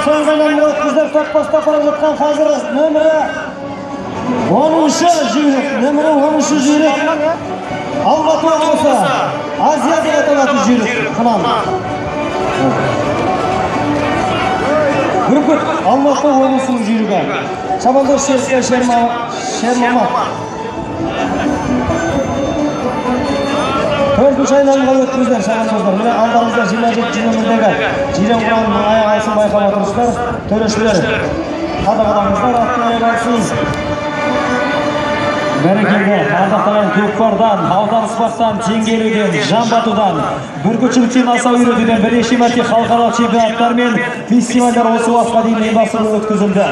so'ng'anan o'tkazib to'qqizta qarajatgan hozir nomeri 10-juyruq, nomeri 10-juyruq. Almaty oblasi Aziya deb ataladi juyruq. Qanam. Burgut Almaty oblasining juyrugi. Chabandosh Shermamad. 4-chi aylanma o'tkazgan Shabandozlar. Mana aldamizda 27-nomerdagi Jiran Quronning oyoq olsin bayqab o'tirishlar, to'rashlar. Qadag'alamizlar atlayversiz. Berekenge, ardaqalan Ko'kpardan, Havdan Ispoqdan, Tengeliden, Jambatudan, Burgutchilikdan Asov yuritidan bir necha marta xalqaro chempionatlar men festivallar o'sib vaqtida uyushtirilib o'tkazildi.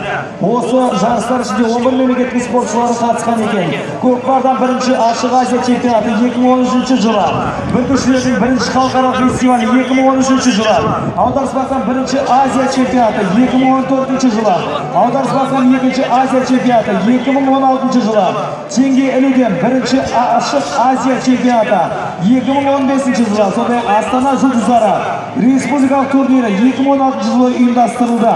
O'sha jarishlar ichida 11 mamlakatning sportchilari qatnashgan ekan. Ko'kpardan birinchi Ochiq Osiyo chempionati 2013-yili, Burgutchilikning birinchi xalqaro festivali 2013-yili, Havdan Ispoqdan birinchi Osiyo chempionati 2014-yili, Havdan Ispoqdan ikkinchi Osiyo chempionati 2016-yili. Tengi Eluden birinchi Ochiq Osiyo chempionati 2015-yili, sonra Astana Yulduzlari Respublikалық turniri 2016-yili uyushtirildi.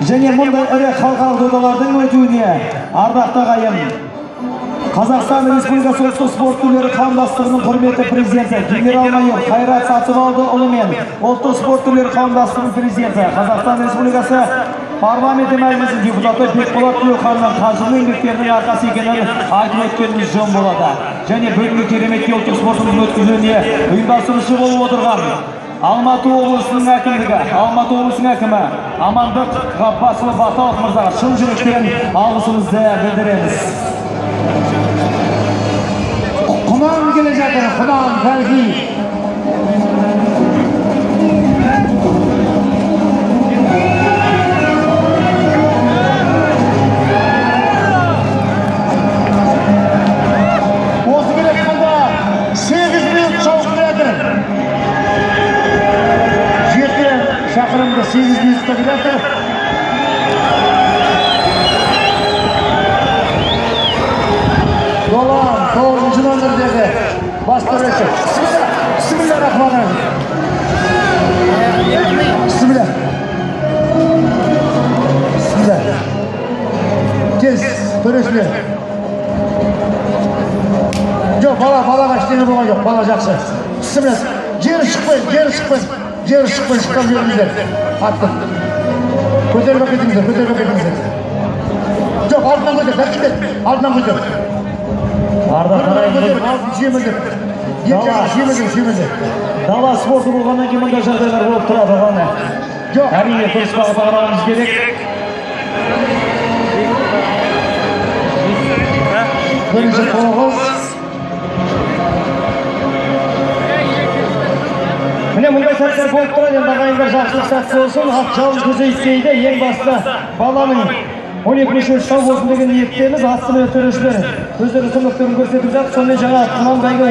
Және bunday iri xalqaro dodalarning o'tuvini ardaqtag'ayim Qozog'iston Respublikasi Ulusal sport turlari qavmdosligining hurmatli prezidenti general-mayor Xayrat Sativoldi men Ulusal sport turlari qavmdosligining prezidenti Qozog'iston Respublikasi Parlamenti Majlisi deputati Bekpo'lat Yo'qonning qazilli еңбектерінің арқасы екенін айтып өткенimiz жөн болады. Және бүгінгі керемет ұлттық спортының өткізілуіне ұйымдастырушы болып отырған Алматы облысының әкімдігі, Алматы облысының әкімі Амандық Ғаббасұлы Баталов мырзаға шын жүректен алғысымызды білдіреміз. Құнан келе жатыр, Құнан Тәлхи. Шақырымды 8 минутта келеді. Долан 9-ші номердегі бас төреші. Бисмиллахиррахманиррахим. Бисмиллах. Бисмиллах. Тез төрешілер. Жоқ, балаға ештеңе болған жоқ, бала жақсы. Бисмиллах. Жері шықпайын. Жер шықпай шыққан жеріңіздер. Аттын. Көтеріп әкетіңіздер. Жоқ, артынан көтер, тәкшілет. Артынан көтер. Көтер, алтын жемізір. Жемізір. Дала спорты болғаннан кейін мұндай жағдайлар болып тұрады ғана. Жоқ. Әрине, дұрыс бағытқа қарауымыз керек. Бірінші тоғыз. Міне мұндай сәттер болып тұрады, енді ағайындар жақсылық сәтті болсын, ақ жалын көзі істейді, ең басты баланың 12-ші шау болсын деген ниеттеріміз, астымен төрешілер өздері сұмдықтарын көрсетіп жатыр. Сонымен жаңа Құнан бәйге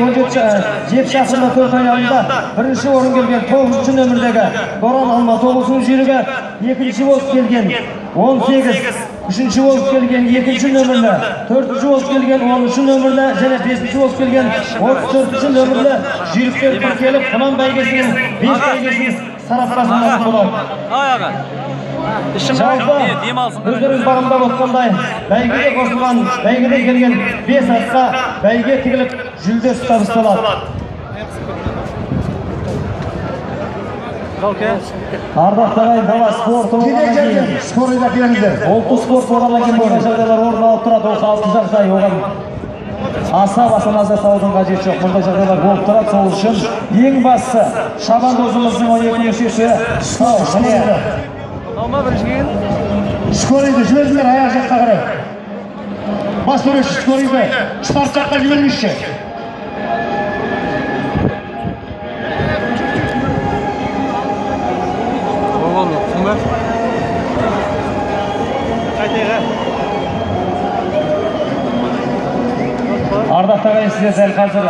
17 шақырымда 4 айналымда бірінші орын келген 9-ші нөмірдегі Боран Алматы облысының жүйрігі, екінші болып келген 18, үшінші болып келген 2-ші нөмірлі, 4-ші болып келген 10-ші нөмірлі, және 5-ші болып келген 34-ші нөмірлі жүйріктер тіркеліп, Құнан бәйгесінің 5 бәйгесінің сараптасында болады. Жалпы, өздеріңіз бағымдап отқандай, бәйгеде қосылған, бәйгеде келген 5 атқа бәйге тігіліп, жүлде табысталады. Ардақтағай дала спорты болғаннан кейін скорыйда келіңіздер. Ұлттық спорт болғаннан кейін бұндай жағдайлар орын алып тұрады. Ол қалыпты жағдай, оған аса назар салудың қажеті жоқ. Бұндай жағдайлар болып тұрады. Сол үшін ең бастысы Шабандозымыздың 12 мүшесі скорыйды жіберіңіздер аяқ жаққа қарай. Бас төреші скорыйды старт жаққа жіберіңізші. Ардақтағай сіздер дәл қазір